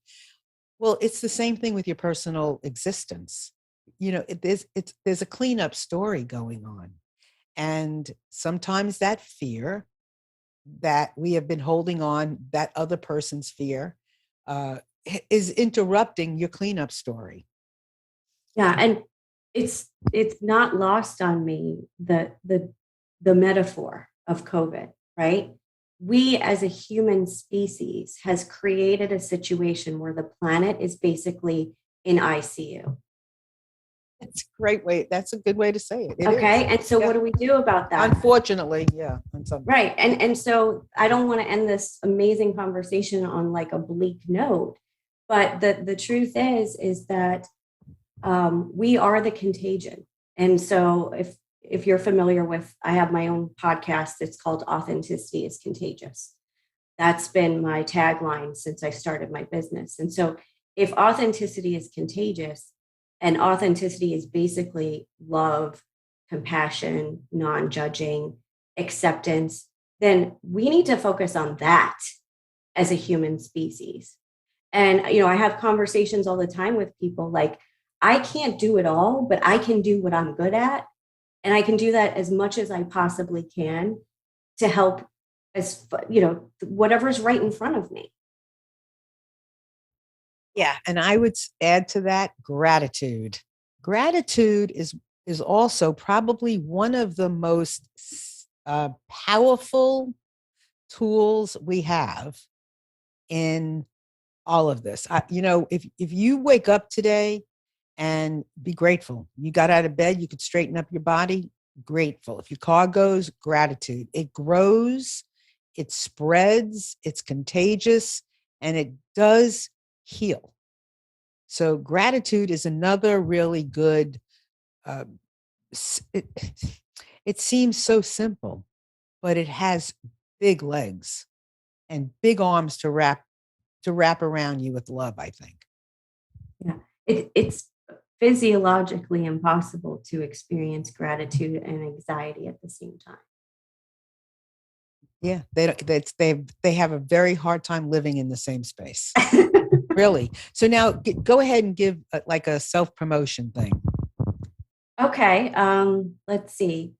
[SPEAKER 1] Well, it's the same thing with your personal existence. There's a cleanup story going on. And sometimes that fear that we have been holding on, that other person's fear, is interrupting your cleanup story.
[SPEAKER 4] Yeah, and it's not lost on me the metaphor of COVID, right? We as a human species has created a situation where the planet is basically in ICU.
[SPEAKER 1] That's a great way. That's a good way to say it.
[SPEAKER 4] Okay. And so what do we do about that?
[SPEAKER 1] Unfortunately, yeah.
[SPEAKER 4] Right. And so I don't want to end this amazing conversation on like a bleak note, But the truth is that we are the contagion. And so if you're familiar with, I have my own podcast. It's called Authenticity is Contagious. That's been my tagline since I started my business. And so if authenticity is contagious, and authenticity is basically love, compassion, non-judging, acceptance, then we need to focus on that as a human species. And, I have conversations all the time with people like, I can't do it all, but I can do what I'm good at. And I can do that as much as I possibly can to help whatever's right in front of me.
[SPEAKER 1] Yeah. And I would add to that gratitude. Gratitude is also probably one of the most powerful tools we have in all of this. If you wake up today and be grateful, you got out of bed, you could straighten up your body, grateful. If your car goes, gratitude. It grows, it spreads, it's contagious, and it does heal. So gratitude is another really good, it seems so simple, but it has big legs and big arms to wrap around you with love, I think.
[SPEAKER 4] Yeah, it's physiologically impossible to experience gratitude and anxiety at the same time.
[SPEAKER 1] Yeah, they have a very hard time living in the same space. Really. So now go ahead and give like a self-promotion thing.
[SPEAKER 4] Okay, let's see.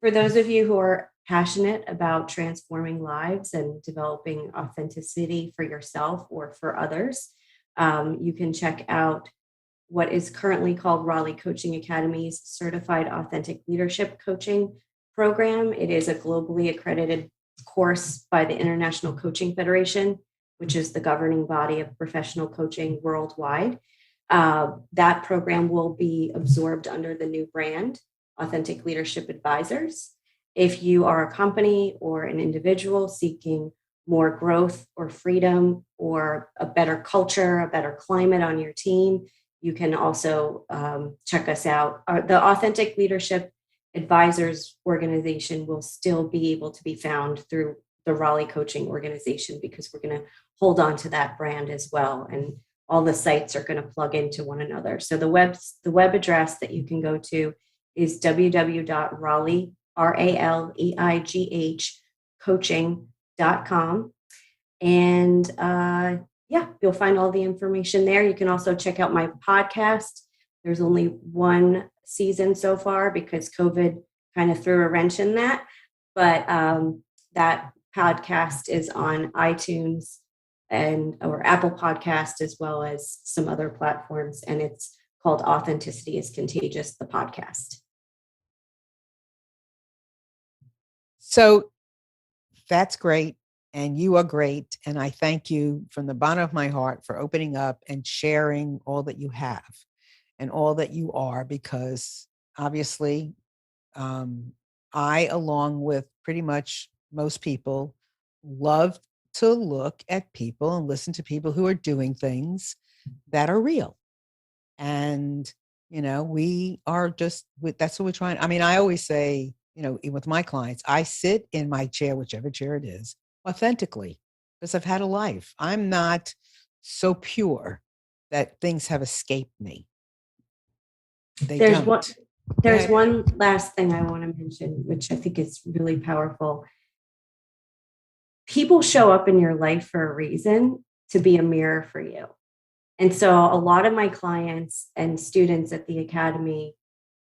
[SPEAKER 4] For those of you who are passionate about transforming lives and developing authenticity for yourself or for others, you can check out what is currently called Raleigh Coaching Academy's Certified Authentic Leadership Coaching Program. It is a globally accredited course by the International Coaching Federation, which is the governing body of professional coaching worldwide. That program will be absorbed under the new brand, Authentic Leadership Advisors. If you are a company or an individual seeking more growth or freedom or a better culture, a better climate on your team, you can also check us out. The Authentic Leadership Advisors organization will still be able to be found through the Raleigh Coaching organization because we're going to hold on to that brand as well. And all the sites are going to plug into one another. So the web address that you can go to is www.raleigh, RALEIGH, coaching.com. And you'll find all the information there. You can also check out my podcast. There's only one season so far because COVID kind of threw a wrench in that. But that podcast is on iTunes or Apple Podcast, as well as some other platforms. And it's called Authenticity is Contagious, the podcast.
[SPEAKER 1] So that's great. And you are great. And I thank you from the bottom of my heart for opening up and sharing all that you have and all that you are, because obviously I, along with pretty much most people, love to look at people and listen to people who are doing things that are real. And, we are that's what we're trying. I mean, I always say, with my clients, I sit in my chair, whichever chair it is, authentically, because I've had a life. I'm not so pure that things have escaped me.
[SPEAKER 4] There's one last thing I want to mention, which I think is really powerful. People show up in your life for a reason, to be a mirror for you. And so a lot of my clients and students at the academy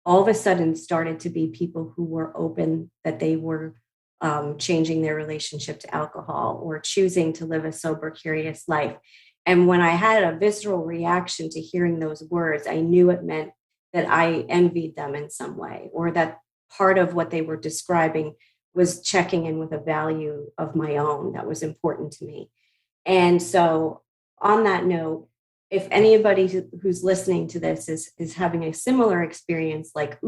[SPEAKER 4] all of a sudden started to be people who were open, that they were changing their relationship to alcohol or choosing to live a sober, curious life. And when I had a visceral reaction to hearing those words, I knew it meant that I envied them in some way, or that part of what they were describing was checking in with a value of my own that was important to me. And so on that note, if anybody who's listening to this is having a similar experience, like,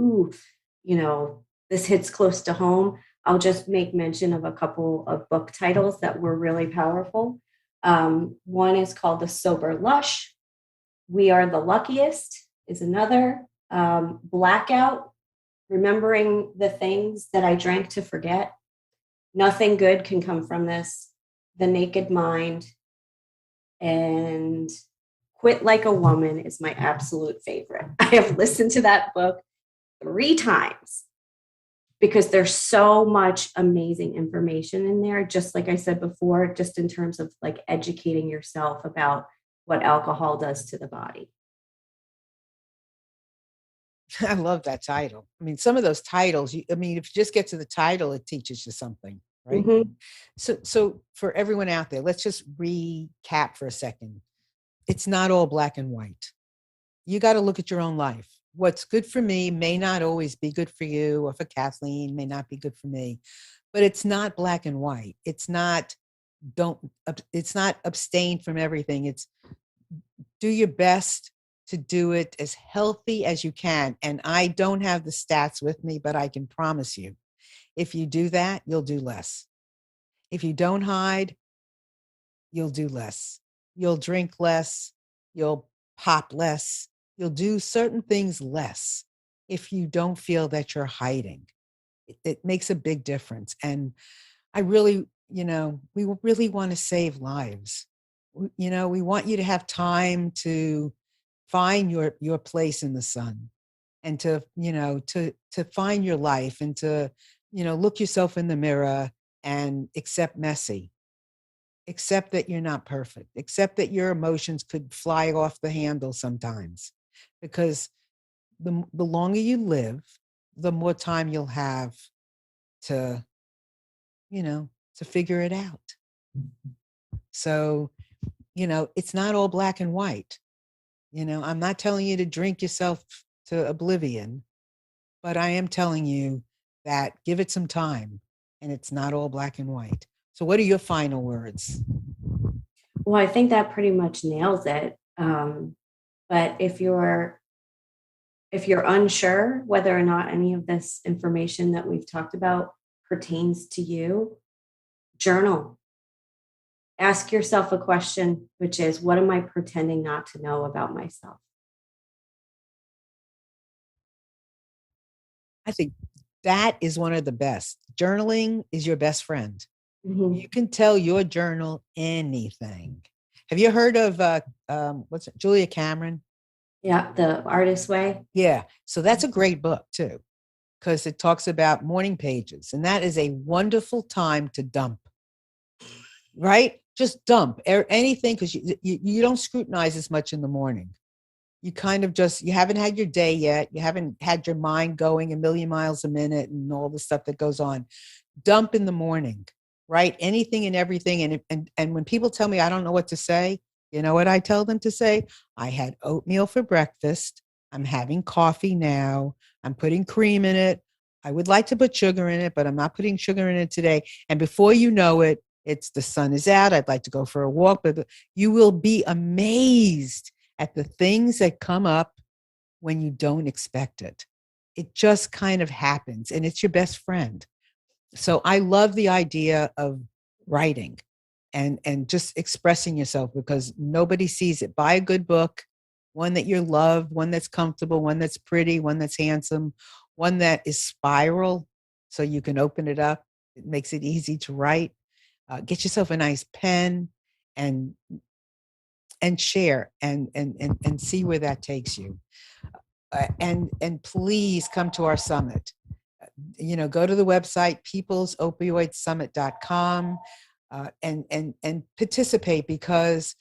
[SPEAKER 4] this hits close to home, I'll just make mention of a couple of book titles that were really powerful. One is called The Sober Lush. We Are the Luckiest is another. Blackout, remembering the things that I drank to forget. Nothing good can come from this. The Naked Mind. And Quit Like a Woman is my absolute favorite. I have listened to that book 3 times because there's so much amazing information in there. Just like I said before, just in terms of like educating yourself about what alcohol does to the body.
[SPEAKER 1] I love that title. I mean, some of those titles, if you just get to the title, it teaches you something, right?
[SPEAKER 4] Mhm.
[SPEAKER 1] So for everyone out there, let's just recap for a second. It's not all black and white. You got to look at your own life. What's good for me may not always be good for you, or for Kathleen may not be good for me, but it's not black and white. It's not abstain from everything. It's do your best to do it as healthy as you can. And I don't have the stats with me, but I can promise you, if you do that, you'll do less. If you don't hide, you'll do less. You'll drink less. You'll pop less. You'll do certain things less if you don't feel that you're hiding. It makes a big difference. And I really, we really want to save lives. We want you to have time to find your place in the sun, and to find your life, and to look yourself in the mirror and accept messy. Accept that you're not perfect. Accept that your emotions could fly off the handle sometimes, because the longer you live, the more time you'll have to to figure it out. So it's not all black and white. I'm not telling you to drink yourself to oblivion, but I am telling you that give it some time, and it's not all black and white. So what are your final words?
[SPEAKER 4] Well, I think that pretty much nails it. But if you're unsure whether or not any of this information that we've talked about pertains to you, journal. Ask yourself a question, which is, what am I pretending not to know about myself?
[SPEAKER 1] I think that is one of the best. Journaling is your best friend.
[SPEAKER 4] Mhm.
[SPEAKER 1] You can tell your journal anything. Have you heard of what's it, Julia Cameron?
[SPEAKER 4] Yeah, The Artist's Way.
[SPEAKER 1] Yeah. So that's a great book too, because it talks about morning pages, and that is a wonderful time to dump. Right? Just dump anything, because you don't scrutinize as much in the morning. You kind of you haven't had your day yet. You haven't had your mind going a million miles a minute and all the stuff that goes on. Dump in the morning, right? Anything and everything. And when people tell me I don't know what to say, you know what I tell them to say? I had oatmeal for breakfast. I'm having coffee now. I'm putting cream in it. I would like to put sugar in it, but I'm not putting sugar in it today. And before you know it, it's the sun is out. I'd like to go for a walk, but you will be amazed at the things that come up when you don't expect it. It just kind of happens, and it's your best friend. So I love the idea of writing and just expressing yourself, because nobody sees it. Buy a good book, one that you love, one that's comfortable, one that's pretty, one that's handsome, one that is spiral so you can open it up. It makes it easy to write. Get yourself a nice pen and share and see where that takes you. And please come to our summit. Go to the website peoplesopioidsummit.com, and participate, because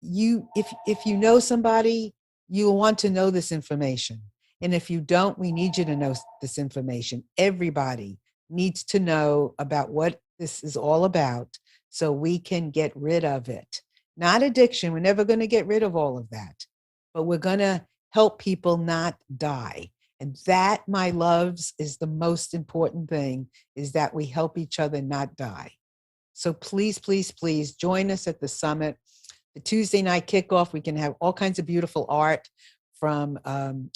[SPEAKER 1] if you know somebody, you'll want to know this information. And if you don't, we need you to know this information. Everybody needs to know about what this is all about, so we can get rid of it. Not addiction. We're never going to get rid of all of that, but we're going to help people not die. And that, my loves, is the most important thing, is that we help each other not die. So please, please, please join us at the summit. The Tuesday night kickoff, we can have all kinds of beautiful art from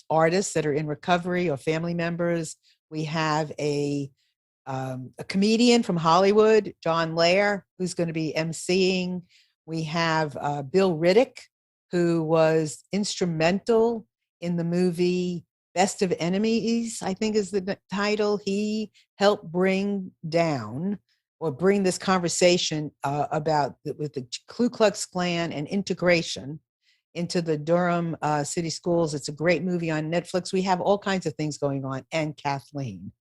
[SPEAKER 1] artists that are in recovery or family members. We have a comedian from Hollywood, John Lair, who's going to be emceeing. We have Bill Riddick, who was instrumental in the movie Best of Enemies, I think is the title. He helped bring this conversation with the Ku Klux Klan and integration into the Durham city schools. It's a great movie on Netflix. We have all kinds of things going on. And Kathleen,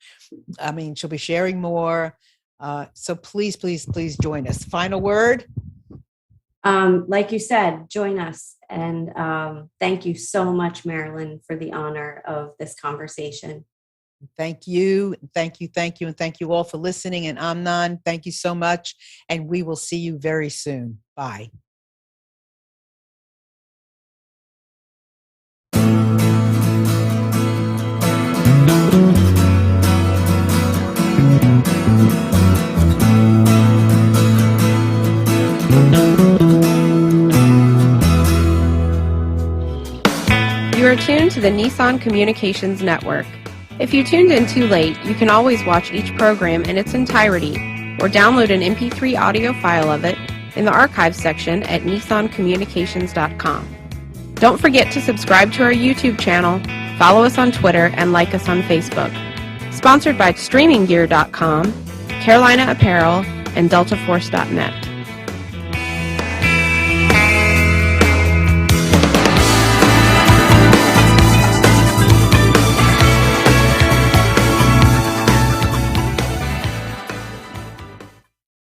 [SPEAKER 1] I mean, she'll be sharing more. So please, please, please join us. Final word.
[SPEAKER 4] Like you said, join us. And thank you so much, Marilyn, for the honor of this conversation.
[SPEAKER 1] Thank you. Thank you. Thank you. And thank you all for listening. And Amnon, thank you so much. And we will see you very soon. Bye.
[SPEAKER 5] You are tuned to the Nissan Communications Network. If you tuned in too late, you can always watch each program in its entirety or download an MP3 audio file of it in the archives section at nissancommunications.com. Don't forget to subscribe to our YouTube channel, follow us on Twitter, and like us on Facebook. Sponsored by StreamingGear.com, Carolina Apparel, and DeltaForce.net.